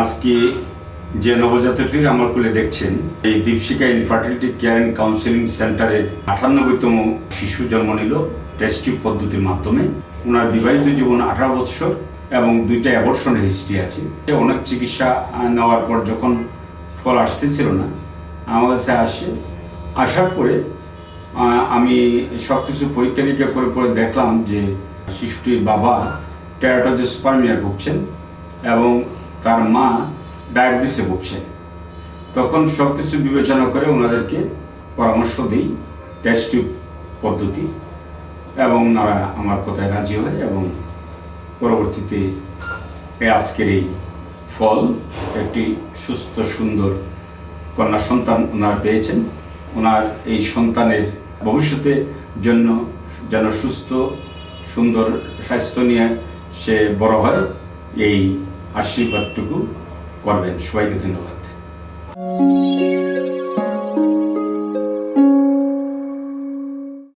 আজকে যে নবজাতকটি আমার কোলে দেখছেন, এই দীপশিকা ইনফার্টিলিটি কেয়ার অ্যান্ড কাউন্সেলিং সেন্টারের 98তম শিশু জন্ম নিল টেস্ট টিউব পদ্ধতির মাধ্যমে। ওনার বিবাহিত জীবন 18 বছর এবং 2টা অ্যাবর্শনের হিস্ট্রি আছে। অনেক চিকিৎসা নেওয়ার পর যখন ফল আসতেছিল না, আমার কাছে আসার পরে আমি সব কিছু পরীক্ষা নিরীক্ষা করে পরে দেখলাম যে শিশুটির বাবা টেরাটোজোস্পার্মিয়া ভুগছেন এবং তার মা ডায়াবেটিসে ভুগছেন। তখন সব কিছু বিবেচনা করে ওনাদেরকে পরামর্শ দিই টেস্ট টিউব পদ্ধতি, এবং ওনারা আমার কথায় রাজি হয় এবং পরবর্তীতে আজকের এই ফল, একটি সুস্থ সুন্দর কন্যা সন্তান ওনারা পেয়েছেন। ওনার এই সন্তানের ভবিষ্যতের জন্য যেন সুস্থ সুন্দর স্বাস্থ্য নিয়ে সে বড় হয়, এই আশীর্বাদটুকু করবেন। সবাইকে ধন্যবাদ।